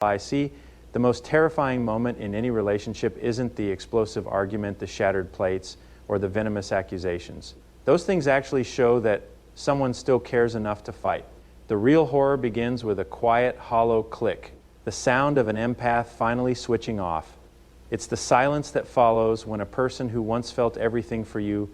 I see. The most terrifying moment in any relationship isn't the explosive argument, the shattered plates, or the venomous accusations. Those things actually show that someone still cares enough to fight. The real horror begins with a quiet, hollow click, the sound of an empath finally switching off. It's the silence that follows when a person who once felt everything for you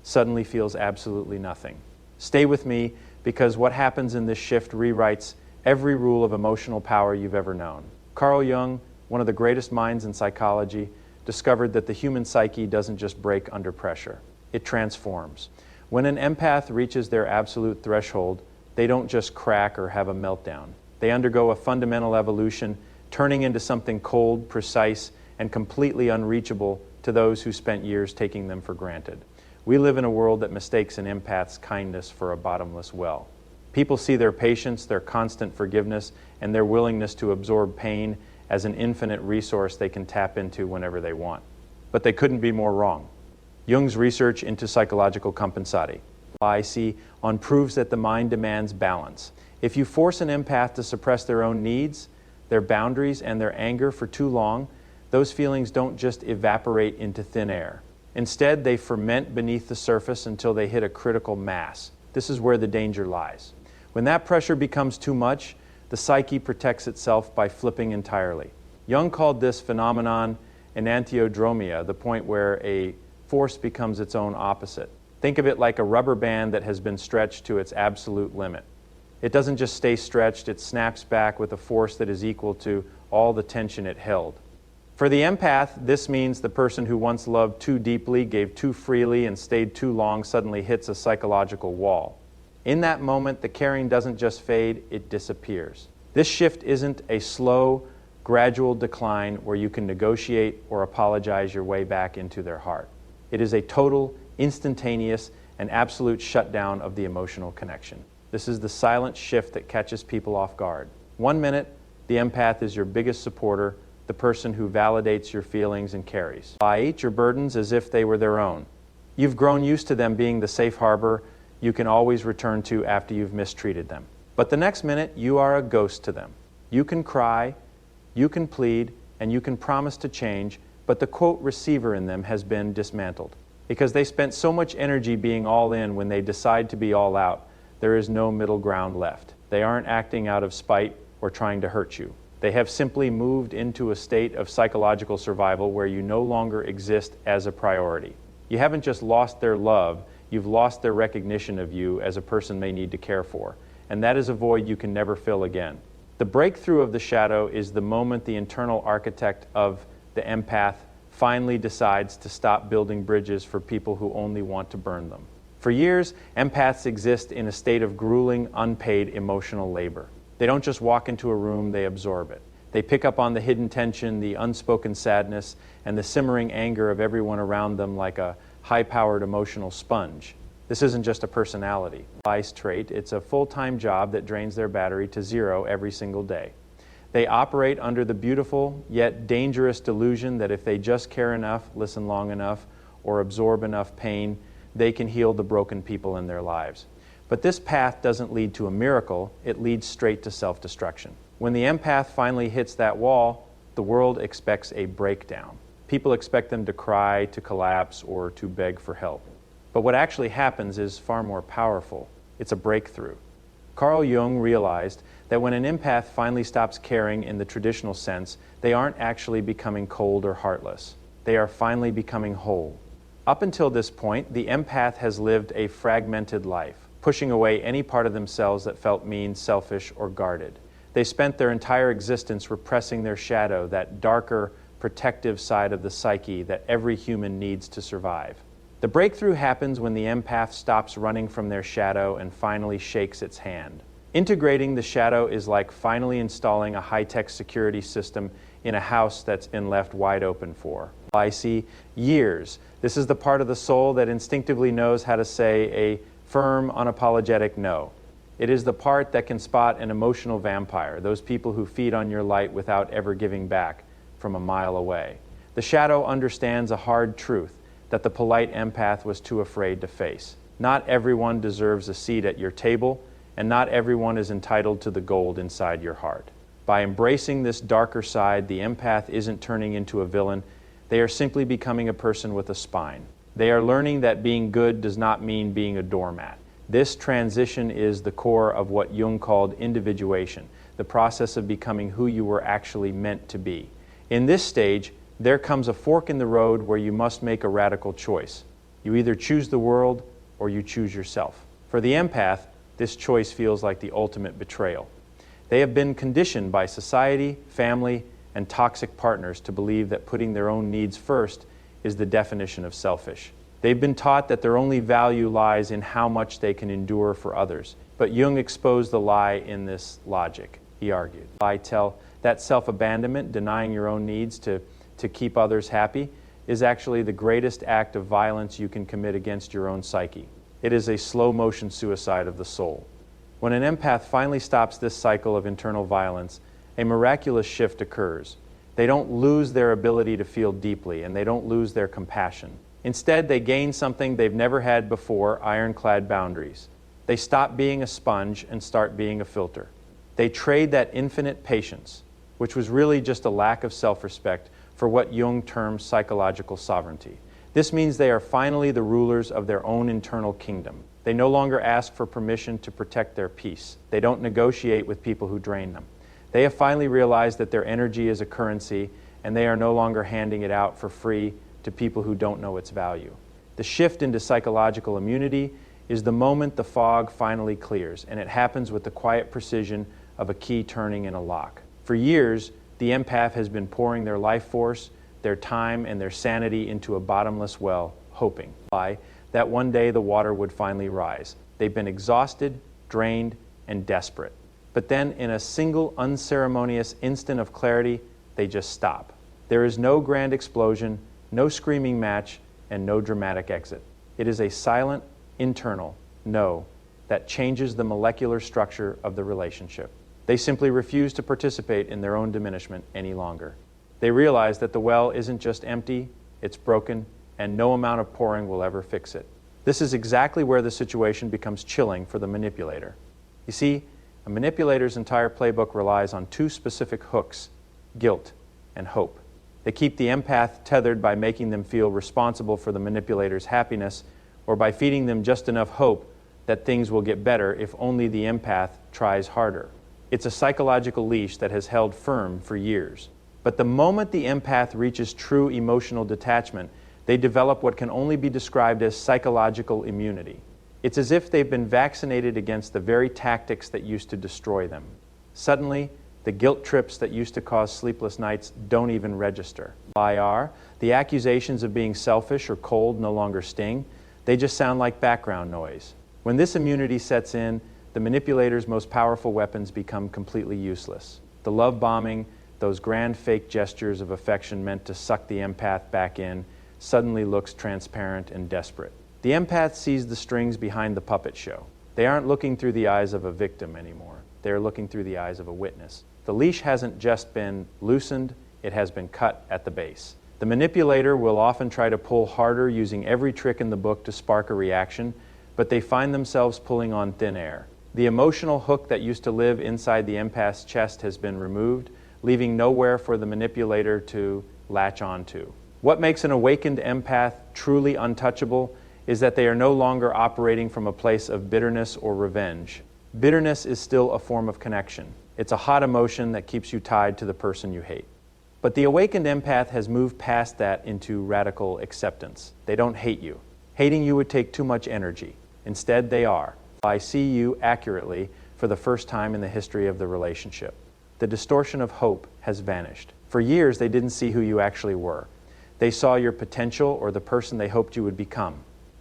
suddenly feels absolutely nothing. Stay with me, because what happens in this shift rewrites every rule of emotional power you've ever known. Carl Jung, one of the greatest minds in psychology, discovered that the human psyche doesn't just break under pressure. It transforms. When an empath reaches their absolute threshold, they don't just crack or have a meltdown. They undergo a fundamental evolution, turning into something cold, precise, and completely unreachable to those who spent years taking them for granted. We live in a world that mistakes an empath's kindness for a bottomless well. People see their patience, their constant forgiveness, and their willingness to absorb pain as an infinite resource they can tap into whenever they want. But they couldn't be more wrong. Jung's research into psychological compensati, IC, on proves that the mind demands balance. If you force an empath to suppress their own needs, their boundaries, and their anger for too long, those feelings don't just evaporate into thin air. Instead, they ferment beneath the surface until they hit a critical mass. This is where the danger lies. When that pressure becomes too much, the psyche protects itself by flipping entirely. Jung called this phenomenon enantiodromia, the point where a force becomes its own opposite. Think of it like a rubber band that has been stretched to its absolute limit. It doesn't just stay stretched, it snaps back with a force that is equal to all the tension it held. For the empath, this means the person who once loved too deeply, gave too freely, and stayed too long suddenly hits a psychological wall. In that moment, the caring doesn't just fade, it disappears. This shift isn't a slow, gradual decline where you can negotiate or apologize your way back into their heart. It is a total, instantaneous, and absolute shutdown of the emotional connection. This is the silent shift that catches people off guard. 1 minute, the empath is your biggest supporter, the person who validates your feelings and carries. Eat your burdens as if they were their own. You've grown used to them being the safe harbor you can always return to after you've mistreated them. But the next minute, you are a ghost to them. You can cry, you can plead, and you can promise to change, but the quote receiver in them has been dismantled. Because they spent so much energy being all in, when they decide to be all out, there is no middle ground left. They aren't acting out of spite or trying to hurt you. They have simply moved into a state of psychological survival where you no longer exist as a priority. You haven't just lost their love, you've lost their recognition of you as a person they need to care for. And that is a void you can never fill again. The breakthrough of the shadow is the moment the internal architect of the empath finally decides to stop building bridges for people who only want to burn them. For years, empaths exist in a state of grueling, unpaid emotional labor. They don't just walk into a room, they absorb it. They pick up on the hidden tension, the unspoken sadness, and the simmering anger of everyone around them like a high-powered emotional sponge. This isn't just a personality trait, it's a full-time job that drains their battery to zero every single day. They operate under the beautiful yet dangerous delusion that if they just care enough, listen long enough, or absorb enough pain, they can heal the broken people in their lives. But this path doesn't lead to a miracle, it leads straight to self-destruction. When the empath finally hits that wall, the world expects a breakdown. People expect them to cry, to collapse, or to beg for help. But what actually happens is far more powerful. It's a breakthrough. Carl Jung realized that when an empath finally stops caring in the traditional sense, they aren't actually becoming cold or heartless. They are finally becoming whole. Up until this point, the empath has lived a fragmented life, pushing away any part of themselves that felt mean, selfish, or guarded. They spent their entire existence repressing their shadow, that darker, protective side of the psyche that every human needs to survive. The breakthrough happens when the empath stops running from their shadow and finally shakes its hand. Integrating the shadow is like finally installing a high-tech security system in a house that's been left wide open for, I see, years. This is the part of the soul that instinctively knows how to say a firm, unapologetic no. It is the part that can spot an emotional vampire, those people who feed on your light without ever giving back from a mile away. The shadow understands a hard truth that the polite empath was too afraid to face. Not everyone deserves a seat at your table, and not everyone is entitled to the gold inside your heart. By embracing this darker side, the empath isn't turning into a villain. They are simply becoming a person with a spine. They are learning that being good does not mean being a doormat. This transition is the core of what Jung called individuation, the process of becoming who you were actually meant to be. In this stage, there comes a fork in the road where you must make a radical choice. You either choose the world or you choose yourself. For the empath, this choice feels like the ultimate betrayal. They have been conditioned by society, family, and toxic partners to believe that putting their own needs first is the definition of selfish. They've been taught that their only value lies in how much they can endure for others. But Jung exposed the lie in this logic. He argued, I tell that self-abandonment, denying your own needs to keep others happy, is actually the greatest act of violence you can commit against your own psyche. It is a slow-motion suicide of the soul. When an empath finally stops this cycle of internal violence, a miraculous shift occurs. They don't lose their ability to feel deeply, and they don't lose their compassion. Instead, they gain something they've never had before, ironclad boundaries. They stop being a sponge and start being a filter. They trade that infinite patience, which was really just a lack of self-respect, for what Jung terms psychological sovereignty. This means they are finally the rulers of their own internal kingdom. They no longer ask for permission to protect their peace. They don't negotiate with people who drain them. They have finally realized that their energy is a currency, and they are no longer handing it out for free to people who don't know its value. The shift into psychological immunity is the moment the fog finally clears, and it happens with the quiet precision of a key turning in a lock. For years, the empath has been pouring their life force, their time, and their sanity into a bottomless well, hoping that one day the water would finally rise. They've been exhausted, drained, and desperate. But then, in a single unceremonious instant of clarity, they just stop. There is no grand explosion, no screaming match, and no dramatic exit. It is a silent, internal no that changes the molecular structure of the relationship. They simply refuse to participate in their own diminishment any longer. They realize that the well isn't just empty, it's broken, and no amount of pouring will ever fix it. This is exactly where the situation becomes chilling for the manipulator. You see, a manipulator's entire playbook relies on two specific hooks: guilt and hope. They keep the empath tethered by making them feel responsible for the manipulator's happiness, or by feeding them just enough hope that things will get better if only the empath tries harder. It's a psychological leash that has held firm for years. But the moment the empath reaches true emotional detachment, they develop what can only be described as psychological immunity. It's as if they've been vaccinated against the very tactics that used to destroy them. Suddenly, the guilt trips that used to cause sleepless nights don't even register. The accusations of being selfish or cold no longer sting. They just sound like background noise. When this immunity sets in, the manipulator's most powerful weapons become completely useless. The love bombing, those grand fake gestures of affection meant to suck the empath back in, suddenly looks transparent and desperate. The empath sees the strings behind the puppet show. They aren't looking through the eyes of a victim anymore. They are looking through the eyes of a witness. The leash hasn't just been loosened, it has been cut at the base. The manipulator will often try to pull harder, using every trick in the book to spark a reaction, but they find themselves pulling on thin air. The emotional hook that used to live inside the empath's chest has been removed, leaving nowhere for the manipulator to latch onto. What makes an awakened empath truly untouchable is that they are no longer operating from a place of bitterness or revenge. Bitterness is still a form of connection. It's a hot emotion that keeps you tied to the person you hate. But the awakened empath has moved past that into radical acceptance. They don't hate you. Hating you would take too much energy. Instead, they are. I see you accurately for the first time in the history of the relationship. The distortion of hope has vanished. For years, they didn't see who you actually were. They saw your potential or the person they hoped you would become.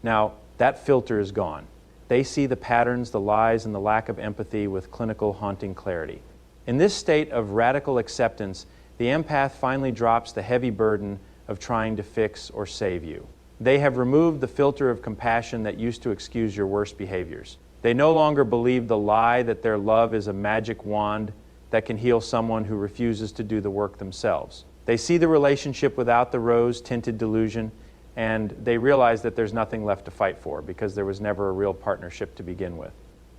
Now, that filter is gone. They see the patterns, the lies, and the lack of empathy with clinical, haunting clarity. In this state of radical acceptance, the empath finally drops the heavy burden of trying to fix or save you. They have removed the filter of compassion that used to excuse your worst behaviors. They no longer believe the lie that their love is a magic wand that can heal someone who refuses to do the work themselves. They see the relationship without the rose-tinted delusion, and they realize that there's nothing left to fight for because there was never a real partnership to begin with.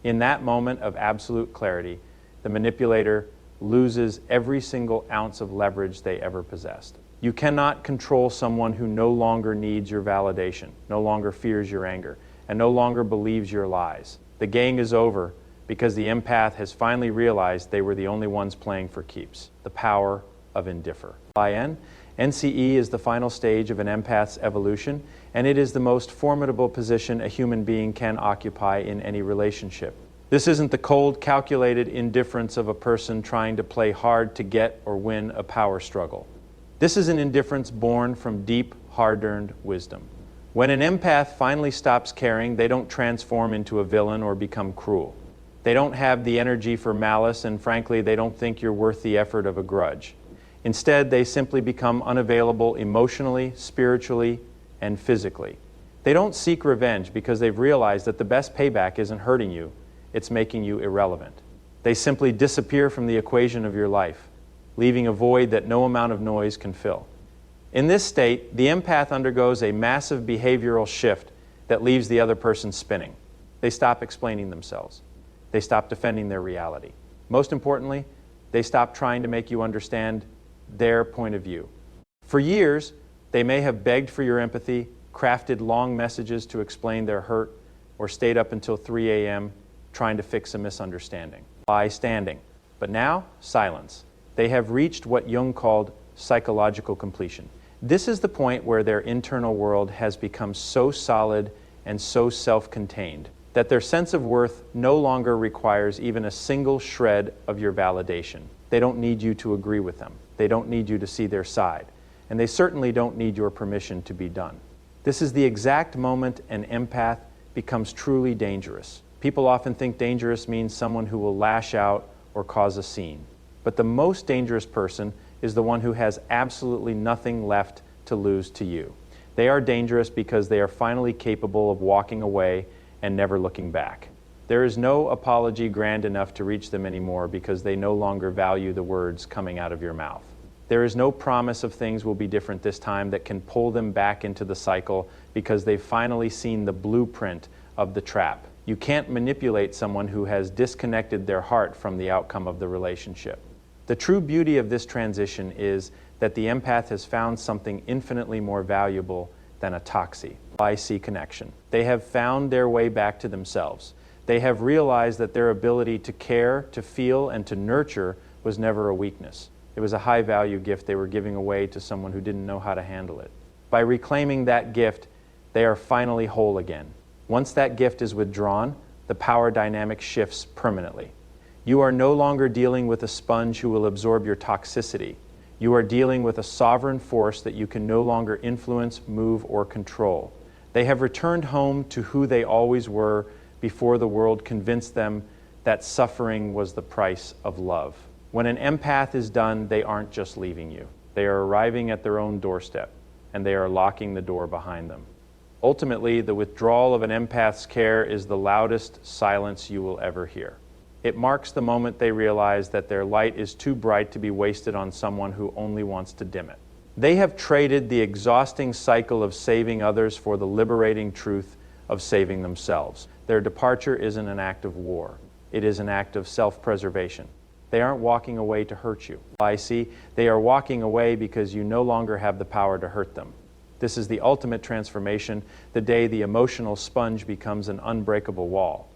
In that moment of absolute clarity, the manipulator loses every single ounce of leverage they ever possessed. You cannot control someone who no longer needs your validation, no longer fears your anger, and no longer believes your lies. The game is over because the empath has finally realized they were the only ones playing for keeps. The power of indiffer. NCE is the final stage of an empath's evolution, and it is the most formidable position a human being can occupy in any relationship. This isn't the cold, calculated indifference of a person trying to play hard to get or win a power struggle. This is an indifference born from deep, hard-earned wisdom. When an empath finally stops caring, they don't transform into a villain or become cruel. They don't have the energy for malice, and frankly, they don't think you're worth the effort of a grudge. Instead, they simply become unavailable emotionally, spiritually, and physically. They don't seek revenge because they've realized that the best payback isn't hurting you, it's making you irrelevant. They simply disappear from the equation of your life, leaving a void that no amount of noise can fill. In this state, the empath undergoes a massive behavioral shift that leaves the other person spinning. They stop explaining themselves. They stop defending their reality. Most importantly, they stop trying to make you understand their point of view. For years, they may have begged for your empathy, crafted long messages to explain their hurt, or stayed up until 3 a.m. trying to fix a misunderstanding. By standing. But now, silence. They have reached what Jung called psychological completion. This is the point where their internal world has become so solid and so self-contained that their sense of worth no longer requires even a single shred of your validation. They don't need you to agree with them. They don't need you to see their side. And they certainly don't need your permission to be done. This is the exact moment an empath becomes truly dangerous. People often think dangerous means someone who will lash out or cause a scene. But the most dangerous person is the one who has absolutely nothing left to lose to you. They are dangerous because they are finally capable of walking away and never looking back. There is no apology grand enough to reach them anymore because they no longer value the words coming out of your mouth. There is no promise of things will be different this time that can pull them back into the cycle because they've finally seen the blueprint of the trap. You can't manipulate someone who has disconnected their heart from the outcome of the relationship. The true beauty of this transition is that the empath has found something infinitely more valuable than a toxie, IC connection. They have found their way back to themselves. They have realized that their ability to care, to feel, and to nurture was never a weakness. It was a high-value gift they were giving away to someone who didn't know how to handle it. By reclaiming that gift, they are finally whole again. Once that gift is withdrawn, the power dynamic shifts permanently. You are no longer dealing with a sponge who will absorb your toxicity. You are dealing with a sovereign force that you can no longer influence, move, or control. They have returned home to who they always were before the world convinced them that suffering was the price of love. When an empath is done, they aren't just leaving you. They are arriving at their own doorstep, and they are locking the door behind them. Ultimately, the withdrawal of an empath's care is the loudest silence you will ever hear. It marks the moment they realize that their light is too bright to be wasted on someone who only wants to dim it. They have traded the exhausting cycle of saving others for the liberating truth of saving themselves. Their departure isn't an act of war. It is an act of self-preservation. They aren't walking away to hurt you. I see. They are walking away because you no longer have the power to hurt them. This is the ultimate transformation, the day the emotional sponge becomes an unbreakable wall.